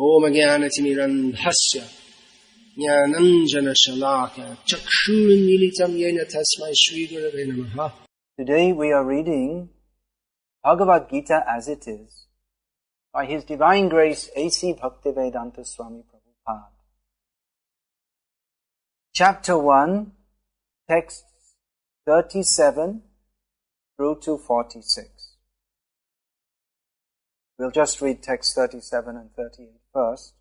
Om Jnanatimirandhasya Jnananjana Shalaka Chakshurunmilitam Yena Tasmai Shri Gurave Namaha. Today we are reading Bhagavad-gita as it is by His Divine Grace A.C. Bhaktivedanta Swami Prabhupada. Chapter 1, texts 37 through to 46. We'll just read text 37 and 38 first.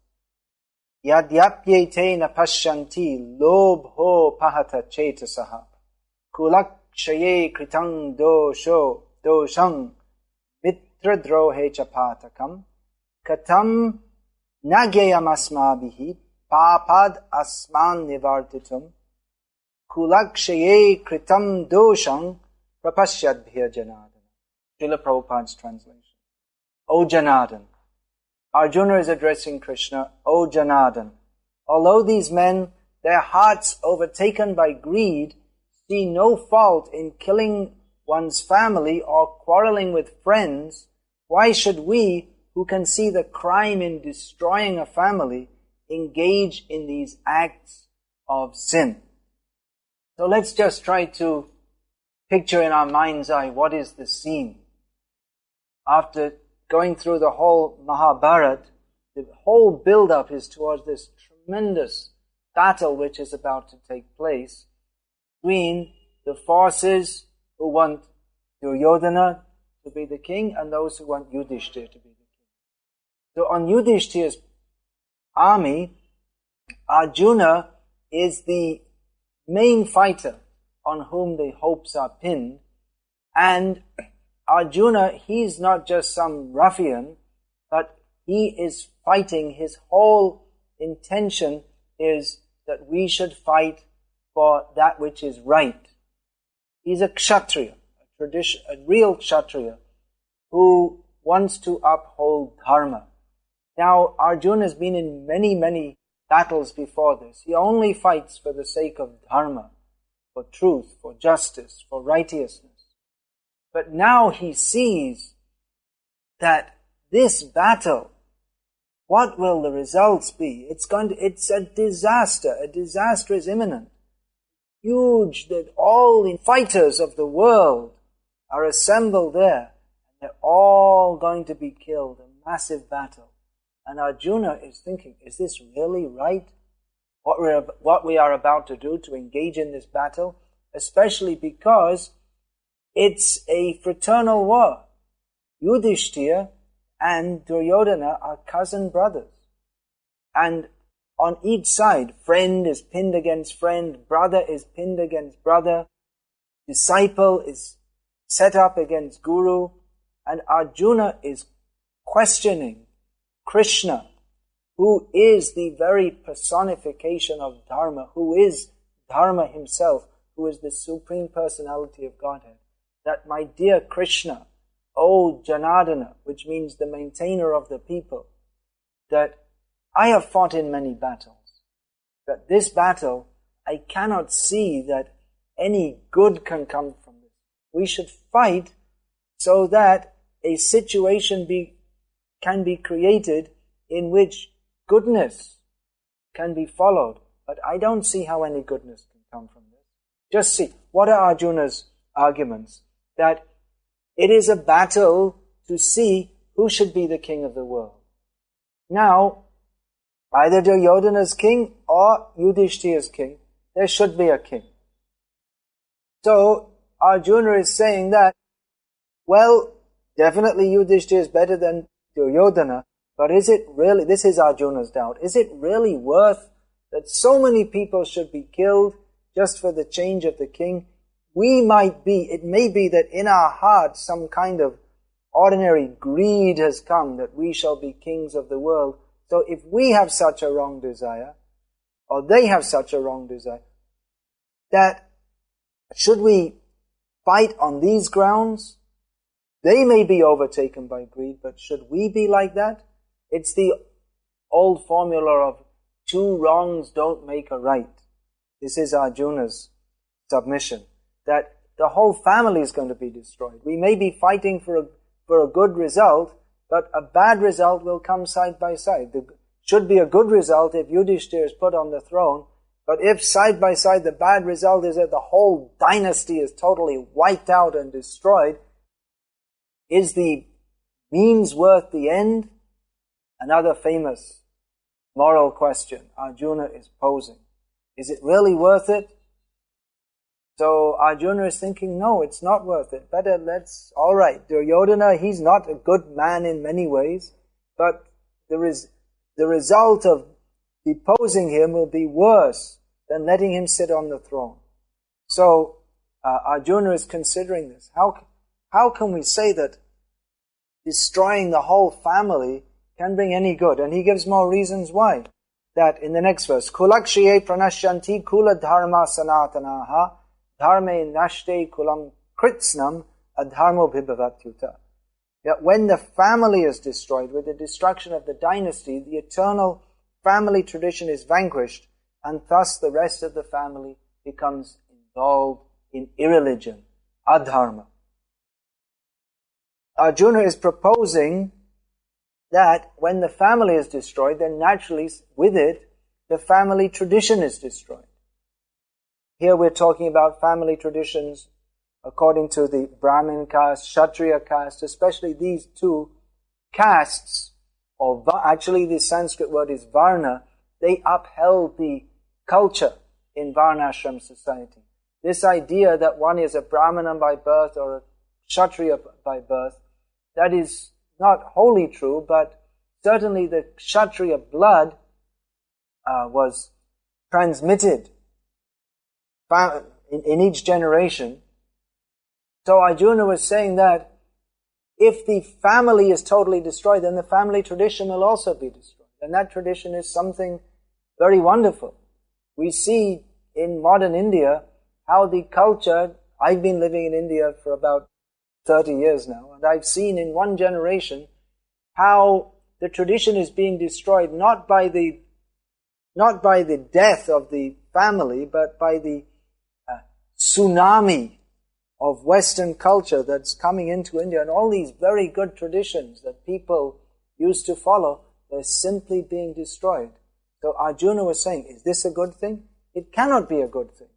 Yadyapye na pashyanti lobho pahata chetasaha kulakshaye kritang doshang mitradrohe chapatakam katam nagyayamasmabihi papad asman nivartitum kulakshaye kritam doshang prapasyadbhya janadana. Srila Prabhupada's translation. O Janardhan. Arjuna is addressing Krishna, O Janardhan. Although these men, their hearts overtaken by greed, see no fault in killing one's family or quarreling with friends, why should we, who can see the crime in destroying a family, engage in these acts of sin? So let's just try to picture in our mind's eye what is the scene. After going through the whole Mahabharata, the whole build-up is towards this tremendous battle which is about to take place between the forces who want Duryodhana to be the king and those who want Yudhishthira to be the king. So on Yudhishthira's army, Arjuna is the main fighter on whom the hopes are pinned, and Arjuna, he's not just some ruffian, but he is fighting. His whole intention is that we should fight for that which is right. He's a kshatriya, a real kshatriya, who wants to uphold dharma. Now, Arjuna has been in many, many battles before this. He only fights for the sake of dharma, for truth, for justice, for righteousness. But now he sees that this battle, what will the results be? It's a disaster. A disaster is imminent. Huge, that all the fighters of the world are assembled there. They're all going to be killed. A massive battle. And Arjuna is thinking, is this really right? What we are about to do to engage in this battle? Especially because it's a fraternal war. Yudhishthira and Duryodhana are cousin brothers. And on each side, friend is pinned against friend, brother is pinned against brother, disciple is set up against guru, and Arjuna is questioning Krishna, who is the very personification of Dharma, who is Dharma himself, who is the Supreme Personality of Godhead. That my dear Krishna, O Janardana, which means the maintainer of the people, that I have fought in many battles, but this battle, I cannot see that any good can come from this. We should fight so that a situation can be created in which goodness can be followed. But I don't see how any goodness can come from this. Just see, what are Arjuna's arguments? That it is a battle to see who should be the king of the world. Now, either Duryodhana's king or Yudhishthira's king, there should be a king. So, Arjuna is saying that, well, definitely Yudhishthira is better than Duryodhana, but is it really, this is Arjuna's doubt, is it really worth that so many people should be killed just for the change of the king? It may be that in our hearts some kind of ordinary greed has come that we shall be kings of the world. So if we have such a wrong desire, or they have such a wrong desire, that should we fight on these grounds? They may be overtaken by greed, but should we be like that? It's the old formula of two wrongs don't make a right. This is Arjuna's submission, that the whole family is going to be destroyed. We may be fighting for a good result, but a bad result will come side by side. should be a good result if Yudhishthira is put on the throne, but if side by side the bad result is that the whole dynasty is totally wiped out and destroyed, is the means worth the end? Another famous moral question Arjuna is posing. Is it really worth it? So Arjuna is thinking, no, it's not worth it. Better alright, Duryodhana, he's not a good man in many ways, but the result of deposing him will be worse than letting him sit on the throne. So Arjuna is considering this. How can we say that destroying the whole family can bring any good? And he gives more reasons why. That in the next verse, Kulakshiye pranashyanti kula dharma sanatanaha dharme nashte kulam kritsnam adharmo bhibhavatyuta. That when the family is destroyed, with the destruction of the dynasty, the eternal family tradition is vanquished, and thus the rest of the family becomes involved in irreligion, adharma. Arjuna is proposing that when the family is destroyed, then naturally with it, the family tradition is destroyed. Here we're talking about family traditions according to the Brahmin caste, Kshatriya caste, especially these two castes, or actually the Sanskrit word is varna, they upheld the culture in varnashram society. This idea that one is a Brahmana by birth or a Kshatriya by birth, that is not wholly true, but certainly the Kshatriya blood was transmitted in each generation. So Arjuna was saying that if the family is totally destroyed, then the family tradition will also be destroyed. And that tradition is something very wonderful. We see in modern India how the culture, I've been living in India for about 30 years now, and I've seen in one generation how the tradition is being destroyed not by the death of the family, but by the tsunami of Western culture that's coming into India, and all these very good traditions that people used to follow, they're simply being destroyed. So Arjuna was saying, is this a good thing? It cannot be a good thing.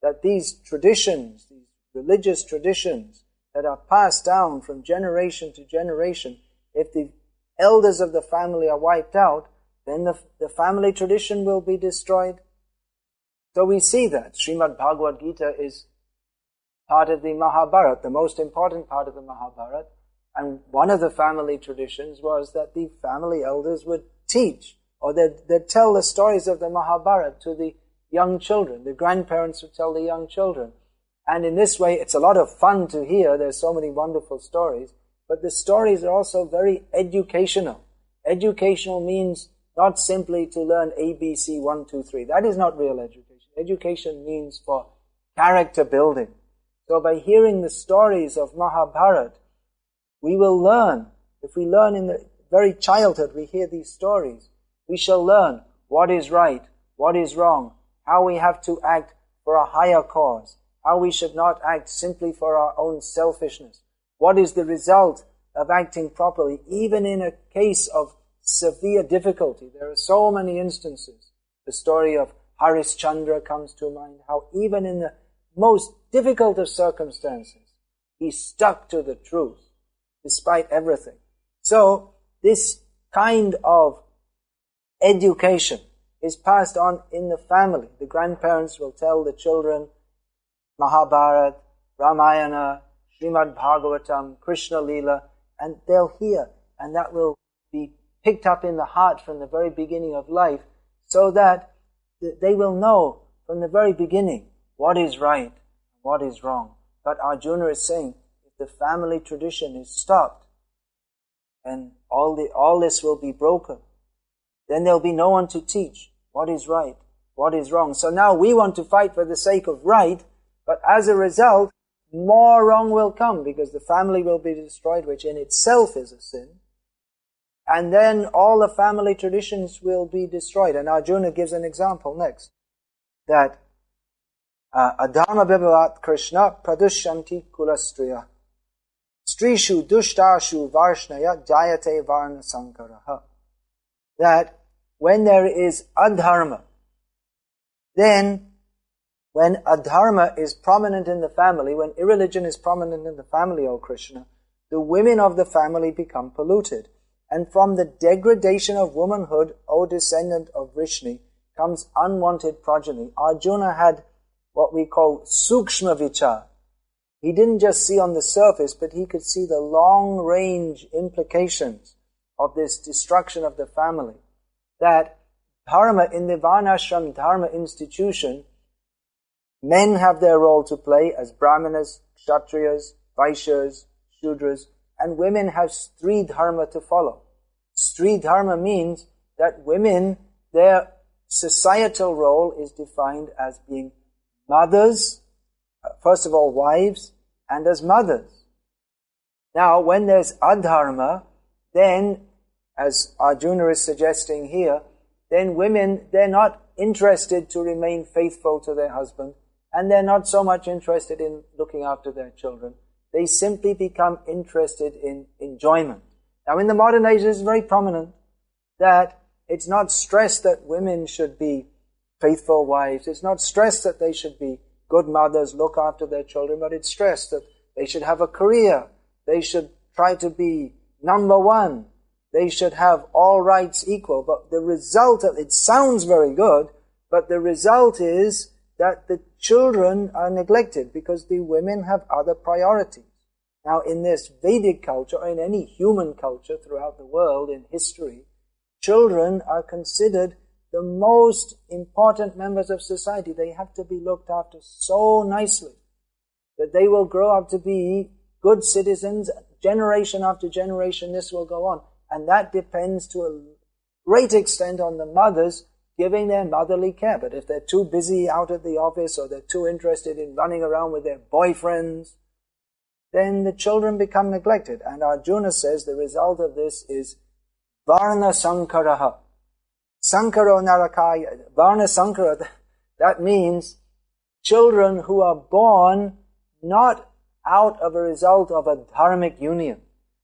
That these traditions, these religious traditions that are passed down from generation to generation, if the elders of the family are wiped out, then the family tradition will be destroyed. So we see that Srimad Bhagavad-gita is part of the Mahabharata, the most important part of the Mahabharata, and one of the family traditions was that the family elders would teach, or they'd tell the stories of the Mahabharata to the young children. The grandparents would tell the young children. And in this way, it's a lot of fun to hear. There's so many wonderful stories. But the stories are also very educational. Educational means not simply to learn ABC 1, 2, 3. That is not real education. Education means for character building. So by hearing the stories of Mahabharata, we will learn. If we learn in the very childhood, we hear these stories, we shall learn what is right, what is wrong, how we have to act for a higher cause, how we should not act simply for our own selfishness. What is the result of acting properly, even in a case of severe difficulty? There are so many instances. The story of Harishchandra comes to mind, how even in the most difficult of circumstances, he stuck to the truth, despite everything. So, this kind of education is passed on in the family. The grandparents will tell the children Mahabharata, Ramayana, Srimad Bhagavatam, Krishna Leela, and they'll hear, and that will be picked up in the heart from the very beginning of life, so that they will know from the very beginning what is right, what is wrong. But Arjuna is saying, if the family tradition is stopped, and all this will be broken, then there'll be no one to teach what is right, what is wrong. So now we want to fight for the sake of right, but as a result, more wrong will come, because the family will be destroyed, which in itself is a sin. And then all the family traditions will be destroyed. And Arjuna gives an example next, that adharma vibhavat Krishna pradushyanti kulastriya strishu dushtashu varshnaya jayate varna sankaraha. That when there is adharma, then when adharma is prominent in the family, when irreligion is prominent in the family, O Krishna, the women of the family become polluted. And from the degradation of womanhood, O descendant of Vrishni, comes unwanted progeny. Arjuna had what we call sukshma vichar. He didn't just see on the surface, but he could see the long-range implications of this destruction of the family. That dharma, in the varnashram dharma institution, men have their role to play as brahmanas, kshatriyas, vaishyas, shudras, and women have stri dharma to follow. Stri dharma means that women, their societal role is defined as being mothers, first of all wives, and as mothers. Now, when there's adharma, then, as Arjuna is suggesting here, then women, they're not interested to remain faithful to their husband, and they're not so much interested in looking after their children. They simply become interested in enjoyment. Now, in the modern age, it's very prominent that it's not stressed that women should be faithful wives. It's not stressed that they should be good mothers, look after their children, but it's stressed that they should have a career. They should try to be number one. They should have all rights equal. But the result of it sounds very good, but the result is that the children are neglected because the women have other priorities. Now, in this Vedic culture, or in any human culture throughout the world, in history, children are considered the most important members of society. They have to be looked after so nicely that they will grow up to be good citizens. Generation after generation, this will go on. And that depends to a great extent on the mothers giving their motherly care. But if they're too busy out at the office, or they're too interested in running around with their boyfriends, then the children become neglected. And Arjuna says the result of this is Varna Sankaraha. Sankaro Narakaya. Varna Sankara, that means children who are born not out of a result of a dharmic union.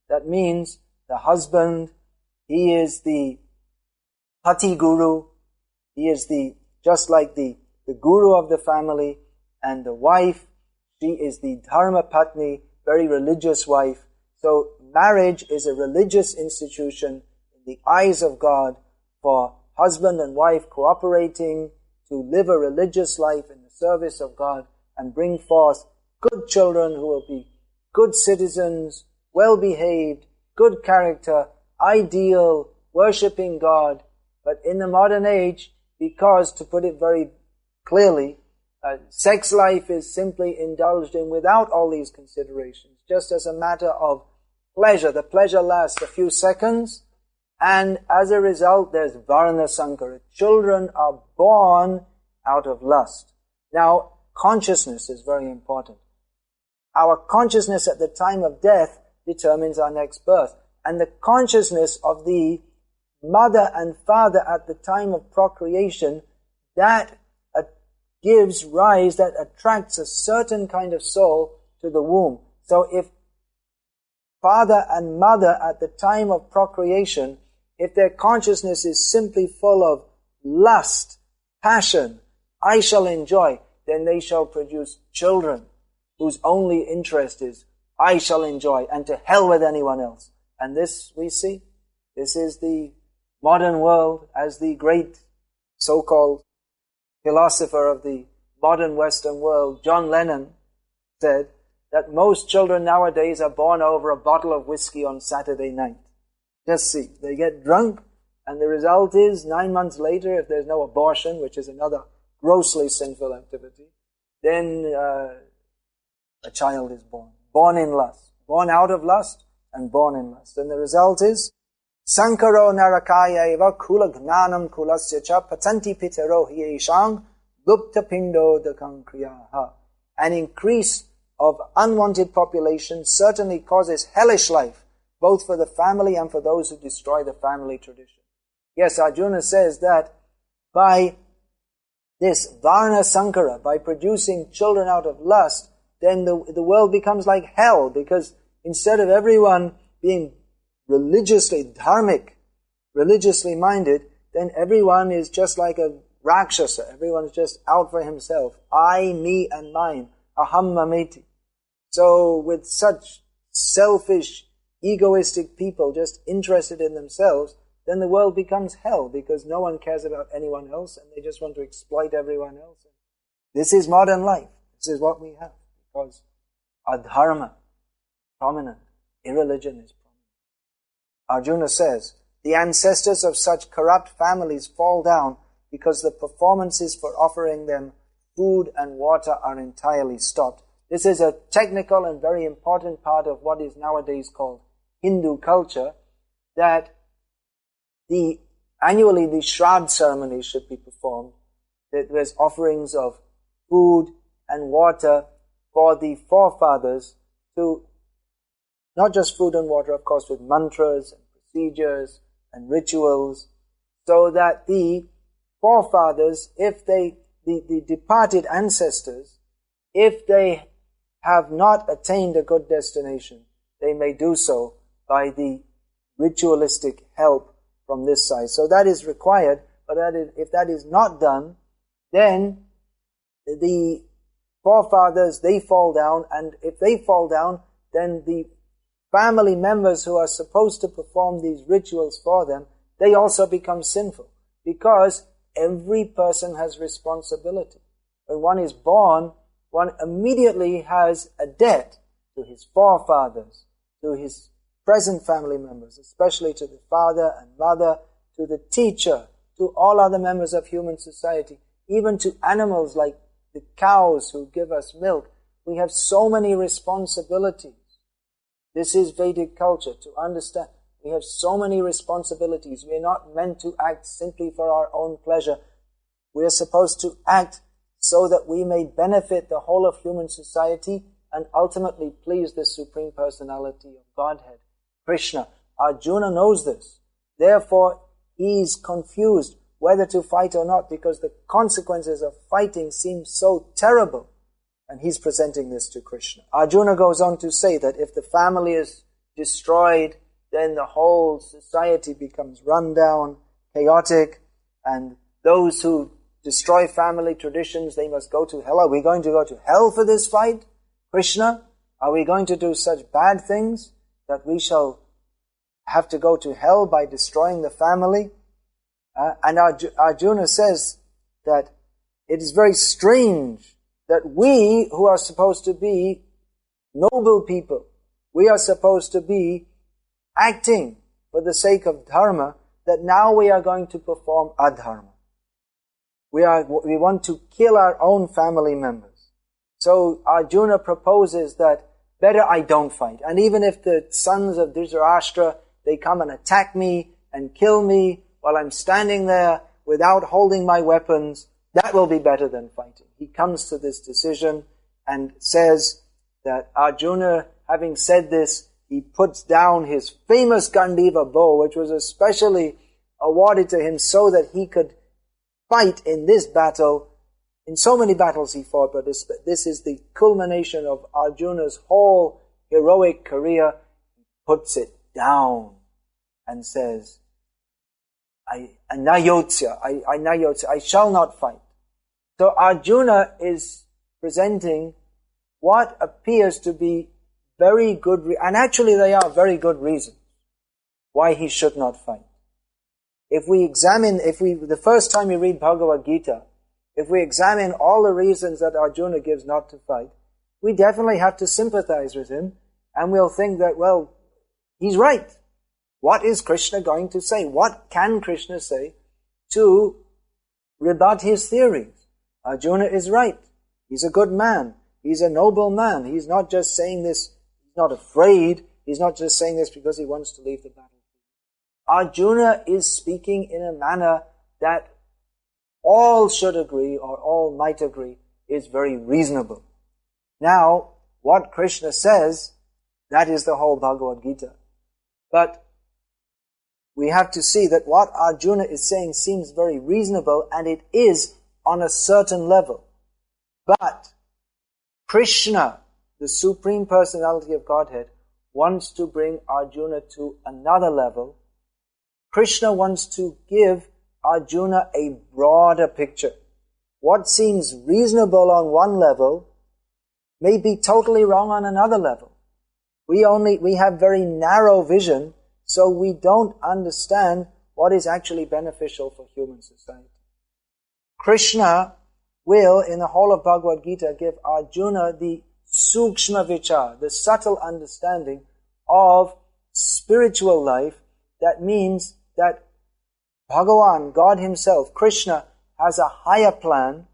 That means the husband, he is the Pati Guru, he is just like the guru of the family, and the wife, she is the Dharma Patni, very religious wife. So marriage is a religious institution in the eyes of God for husband and wife cooperating to live a religious life in the service of God and bring forth good children who will be good citizens, well-behaved, good character, ideal, worshipping God. But in the modern age, because, to put it very clearly, sex life is simply indulged in without all these considerations, just as a matter of pleasure. The pleasure lasts a few seconds, and as a result, there's Varna Sankara. Children are born out of lust. Now, consciousness is very important. Our consciousness at the time of death determines our next birth. And the consciousness of the mother and father at the time of procreation, that gives rise, that attracts a certain kind of soul to the womb. So if father and mother at the time of procreation, if their consciousness is simply full of lust, passion, I shall enjoy, then they shall produce children whose only interest is I shall enjoy, and to hell with anyone else. And this, we see, this is the modern world, as the great so-called philosopher of the modern Western world, John Lennon, said that most children nowadays are born over a bottle of whiskey on Saturday night. Just see, they get drunk, and the result is 9 months later, if there's no abortion, which is another grossly sinful activity, then a child is born in lust, born out of lust and born in lust. And the result is, Sankaro narakaya eva kula gnanam kulasya cha patanti pitero hieshang lupta pindo dakankriyaha. An increase of unwanted population certainly causes hellish life, both for the family and for those who destroy the family tradition. Yes, Arjuna says that by this Varna Sankara, by producing children out of lust, then the world becomes like hell, because instead of everyone being religiously dharmic, religiously minded, then everyone is just like a Rakshasa. Everyone is just out for himself. I, me and mine. Aham mameti. So with such selfish, egoistic people just interested in themselves, then the world becomes hell because no one cares about anyone else and they just want to exploit everyone else. This is modern life. This is what we have because adharma, prominent, irreligion is prominent. Arjuna says, the ancestors of such corrupt families fall down because the performances for offering them food and water are entirely stopped. This is a technical and very important part of what is nowadays called Hindu culture, that annually the Shraddha ceremony should be performed. There's offerings of food and water for the forefathers to, not just food and water, of course, with mantras and procedures and rituals, so that the forefathers, the departed ancestors, if they have not attained a good destination, they may do so by the ritualistic help from this side. So that is required, but if that is not done, then the forefathers, they fall down, and if they fall down, then the family members who are supposed to perform these rituals for them, they also become sinful, because every person has responsibility. When one is born, one immediately has a debt to his forefathers, to his present family members, especially to the father and mother, to the teacher, to all other members of human society, even to animals like the cows who give us milk. We have so many responsibilities. This is Vedic culture, to understand. We have so many responsibilities. We are not meant to act simply for our own pleasure. We are supposed to act so that we may benefit the whole of human society and ultimately please the Supreme Personality of Godhead, Krishna. Arjuna knows this. Therefore, he is confused whether to fight or not, because the consequences of fighting seem so terrible. And he's presenting this to Krishna. Arjuna goes on to say that if the family is destroyed, then the whole society becomes run down, chaotic, and those who destroy family traditions, they must go to hell. Are we going to go to hell for this fight, Krishna? Are we going to do such bad things that we shall have to go to hell by destroying the family? And Arjuna says that it is very strange that we, who are supposed to be noble people, we are supposed to be acting for the sake of dharma, that now we are going to perform adharma. We want to kill our own family members. So Arjuna proposes that better I don't fight. And even if the sons of Dhritarashtra, they come and attack me and kill me while I'm standing there without holding my weapons, that will be better than fighting. He comes to this decision and says that Arjuna, having said this, he puts down his famous Gandiva bow, which was especially awarded to him so that he could fight in this battle. In so many battles he fought, but this is the culmination of Arjuna's whole heroic career. He puts it down and says, I shall not fight. So Arjuna is presenting what appears to be very good, and actually they are very good reasons why he should not fight. The first time you read Bhagavad-gita, if we examine all the reasons that Arjuna gives not to fight, we definitely have to sympathize with him, and we'll think that, well, he's right. What is Krishna going to say? What can Krishna say to rebut his theories? Arjuna is right. He's a good man. He's a noble man. He's not just saying this, he's not afraid. He's not just saying this because he wants to leave the battlefield. Arjuna is speaking in a manner that all should agree, or all might agree, is very reasonable. Now, what Krishna says, that is the whole Bhagavad-gita. But we have to see that what Arjuna is saying seems very reasonable, and it is on a certain level. But Krishna, the Supreme Personality of Godhead, wants to bring Arjuna to another level. Krishna wants to give Arjuna a broader picture. What seems reasonable on one level may be totally wrong on another level. We have very narrow vision, so we don't understand what is actually beneficial for human society. Krishna will, in the whole of Bhagavad-gita, give Arjuna the sukshma vichar, the subtle understanding of spiritual life. That means that Bhagavan, God Himself, Krishna, has a higher plan.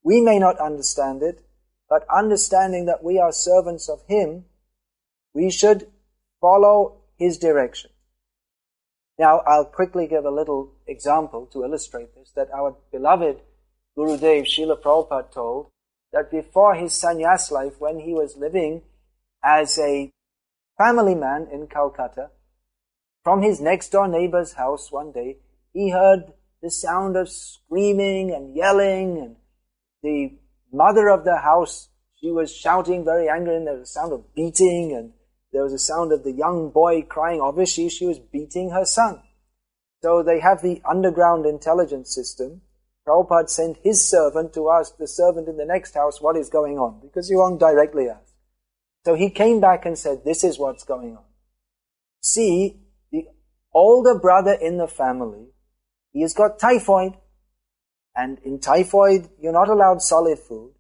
We may not understand it, but understanding that we are servants of Him, we should follow His direction. Now, I'll quickly give a little example to illustrate this, that our beloved Gurudev Srila Prabhupada told that before his sannyas life, when he was living as a family man in Calcutta, from his next door neighbor's house one day, he heard the sound of screaming and yelling, and the mother of the house, she was shouting very angry, and there was a sound of beating, and there was a sound of the young boy crying. Obviously, she was beating her son. So they have the underground intelligence system. Prabhupada sent his servant to ask the servant in the next house what is going on, because he won't directly ask. So he came back and said, this is what's going on. See, the older brother in the family, he has got typhoid. And in typhoid, you're not allowed solid food.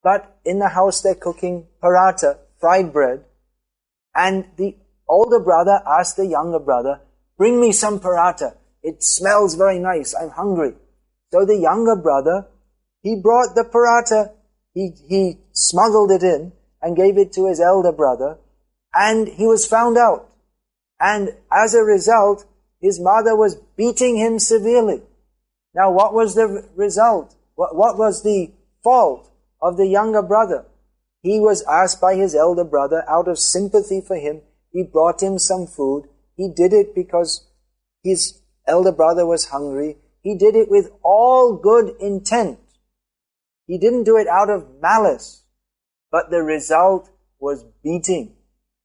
But in the house they're cooking paratha, fried bread. And the older brother asked the younger brother, bring me some paratha. It smells very nice. I'm hungry. So the younger brother, he brought the paratha. He smuggled it in and gave it to his elder brother. And he was found out. And as a result, his mother was beating him severely. Now, what was the result? What was the fault of the younger brother? He was asked by his elder brother, out of sympathy for him, he brought him some food. He did it because his elder brother was hungry. He did it with all good intent. He didn't do it out of malice. But the result was beating.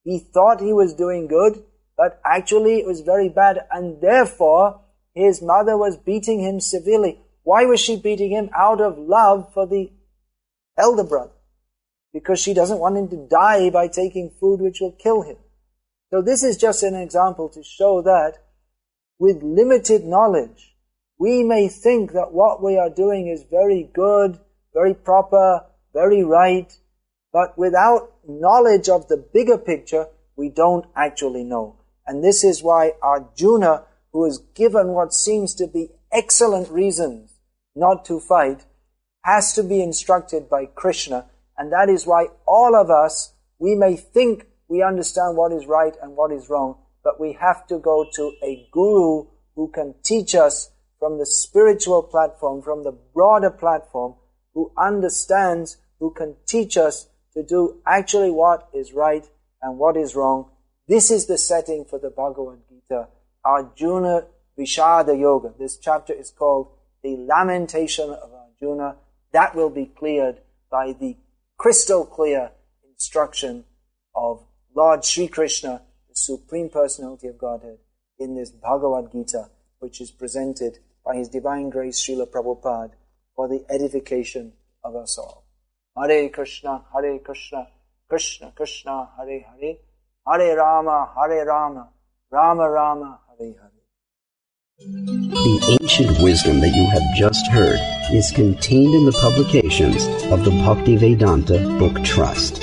He thought he was doing good, but actually it was very bad, and therefore his mother was beating him severely. Why was she beating him? Out of love for the elder brother. Because she doesn't want him to die by taking food which will kill him. So this is just an example to show that with limited knowledge, we may think that what we are doing is very good, very proper, very right, but without knowledge of the bigger picture, we don't actually know. And this is why Arjuna, who is given what seems to be excellent reasons not to fight, has to be instructed by Krishna. And that is why all of us, we may think we understand what is right and what is wrong, but we have to go to a guru who can teach us from the spiritual platform, from the broader platform, who understands, who can teach us to do actually what is right and what is wrong. This is the setting for the Bhagavad-gita, Arjuna Vishada Yoga. This chapter is called The Lamentation of Arjuna. That will be cleared by the crystal clear instruction of Lord Sri Krishna, the Supreme Personality of Godhead, in this Bhagavad-gita, which is presented by His Divine Grace Srila Prabhupada for the edification of us all. Hare Krishna, Krishna Krishna, Hare Hare, Hare Rama, Rama Rama, Hare Hare. The ancient wisdom that you have just heard is contained in the publications of the Bhakti-Vedanta Book Trust.